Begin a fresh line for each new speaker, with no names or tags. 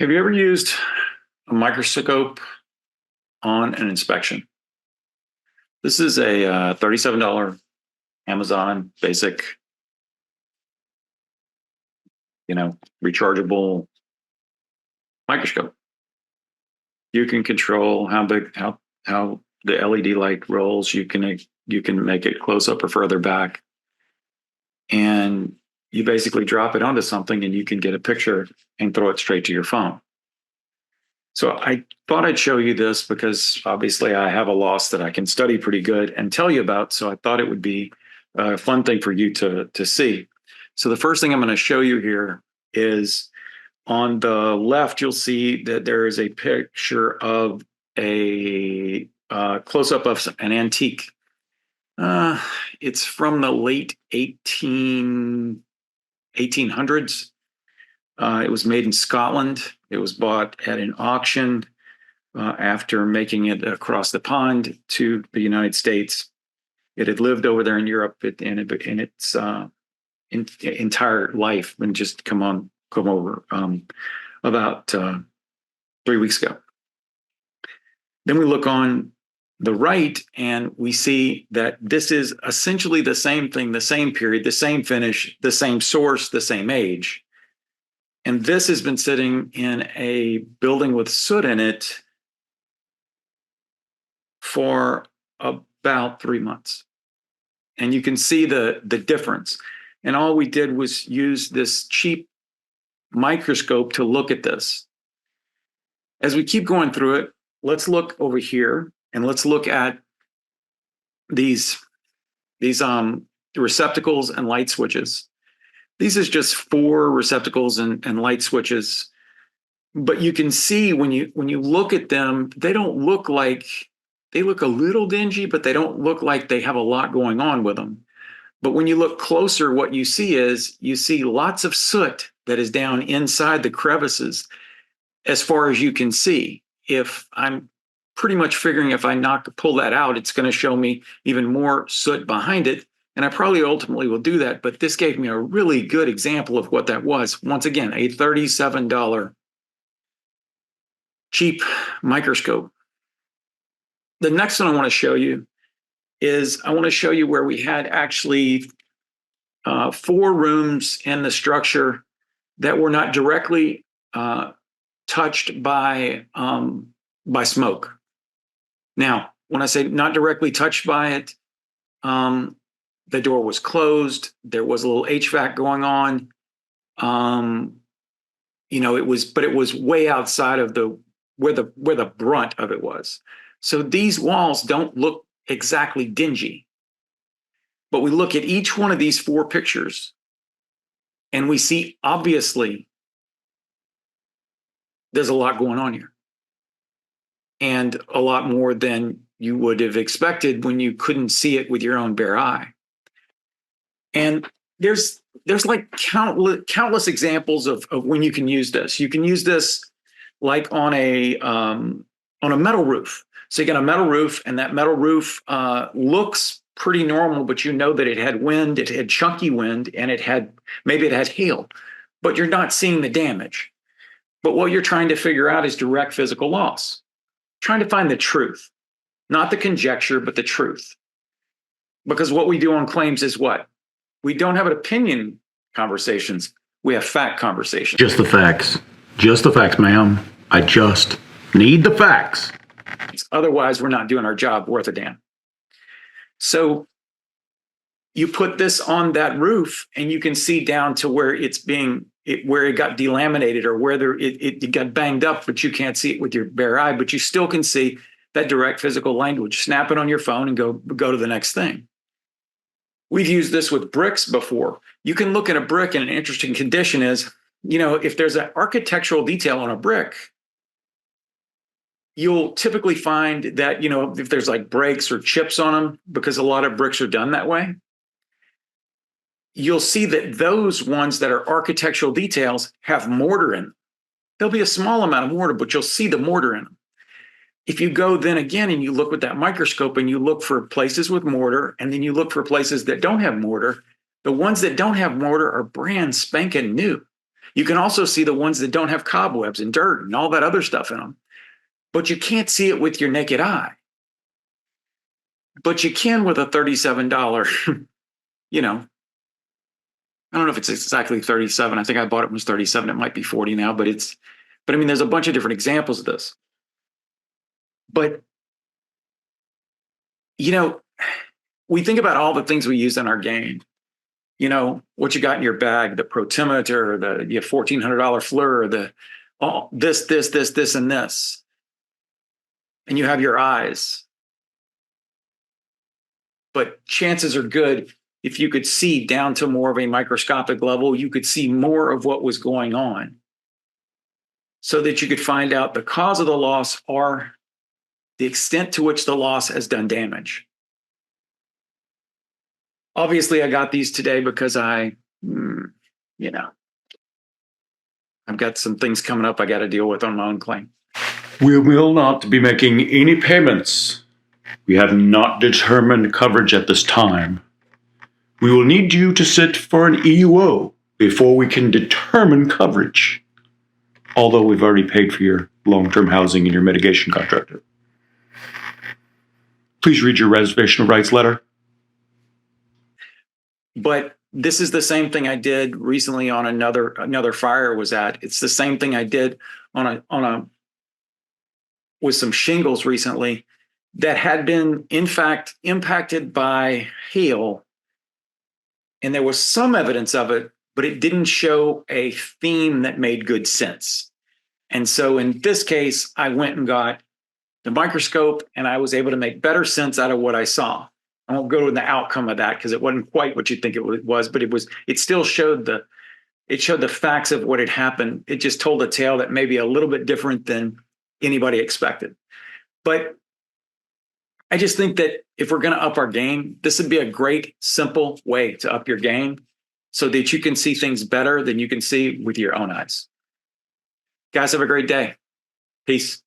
Have you ever used a microscope on an inspection? This is a $37 Amazon basic, rechargeable microscope. You can control how big, how the LED light rolls. You can make it close up or further back, and you basically drop it onto something, and you can get a picture and throw it straight to your phone. So I thought I'd show you this because obviously I have a loss that I can study pretty good and tell you about. So I thought it would be a fun thing for you to see. So the first thing I'm going to show you here is on the left, you'll see that there is a picture of a close-up of an antique. It's from the late 1800s. It was made in Scotland. It was bought at an auction after making it across the pond to the United States. It had lived over there in Europe in its entire life and just come over about 3 weeks ago. Then we look on the right and we see that this is essentially the same thing, the same period, the same finish, the same source, the same age. And this has been sitting in a building with soot in it for about 3 months. And you can see the difference. And all we did was use this cheap microscope to look at this. As we keep going through it, let's look over here and let's look at these receptacles and light switches. These is just 4 receptacles and light switches, but you can see when you look at them, they look a little dingy, but they don't look like they have a lot going on with them. But when you look closer, what you see lots of soot that is down inside the crevices as far as you can see. If I'm pretty much figuring if I pull that out, it's going to show me even more soot behind it. And I probably ultimately will do that, but this gave me a really good example of what that was. Once again, a $37 cheap microscope. The next one I want to show you is I want to show you where we had actually 4 rooms in the structure that were not directly touched by smoke. Now, when I say not directly touched by it, the door was closed. There was a little HVAC going on. It was way outside of where the brunt of it was. So these walls don't look exactly dingy. But we look at each one of these 4 pictures and we see obviously there's a lot going on here. And a lot more than you would have expected when you couldn't see it with your own bare eye. And there's like countless examples of when you can use this. You can use this like on a metal roof. So you got a metal roof, and that metal roof looks pretty normal, but you know that it had wind, it had chunky wind, and maybe it had hail, but you're not seeing the damage. But what you're trying to figure out is direct physical loss. Trying to find the truth, not the conjecture, but the truth. Because what we do on claims is what? We don't have an opinion conversations. We have fact conversations.
Just the facts. Just the facts, ma'am. I just need the facts.
Otherwise, we're not doing our job worth a damn. So you put this on that roof and you can see down to where where it got delaminated or where it got banged up, but you can't see it with your bare eye, but you still can see that direct physical language. Snap it on your phone and go to the next thing. We've used this with bricks before. You can look at a brick, and an interesting condition is, if there's an architectural detail on a brick, you'll typically find that, if there's like breaks or chips on them, because a lot of bricks are done that way, you'll see that those ones that are architectural details have mortar in them. There'll be a small amount of mortar, but you'll see the mortar in them. If you go then again and you look with that microscope and you look for places with mortar, and then you look for places that don't have mortar, the ones that don't have mortar are brand spanking new. You can also see the ones that don't have cobwebs and dirt and all that other stuff in them. But you can't see it with your naked eye. But you can with a $37, you know, I don't know if it's exactly 37. I think I bought it when it was 37. It might be 40 now, but I mean, there's a bunch of different examples of this. But, you know, we think about all the things we use in our game. You know, what you got in your bag, the protimeter, the $1,400 FLIR, this, and this. And you have your eyes. But chances are good, if you could see down to more of a microscopic level, you could see more of what was going on so that you could find out the cause of the loss or the extent to which the loss has done damage. Obviously, I got these today because I've got some things coming up I got to deal with on my own claim.
We will not be making any payments. We have not determined coverage at this time. We will need you to sit for an EUO before we can determine coverage. Although we've already paid for your long-term housing and your mitigation contractor. Please read your reservation of rights letter.
But this is the same thing I did recently on another fire I was at. It's the same thing I did with some shingles recently that had been, in fact, impacted by hail. And there was some evidence of it, but it didn't show a theme that made good sense. And so in this case, I went and got the microscope, and I was able to make better sense out of what I saw. I won't go to the outcome of that because it wasn't quite what you think it was, but it still showed the facts of what had happened. It just told a tale that may be a little bit different than anybody expected. But I just think that if we're going to up our game, this would be a great, simple way to up your game so that you can see things better than you can see with your own eyes. Guys, have a great day. Peace.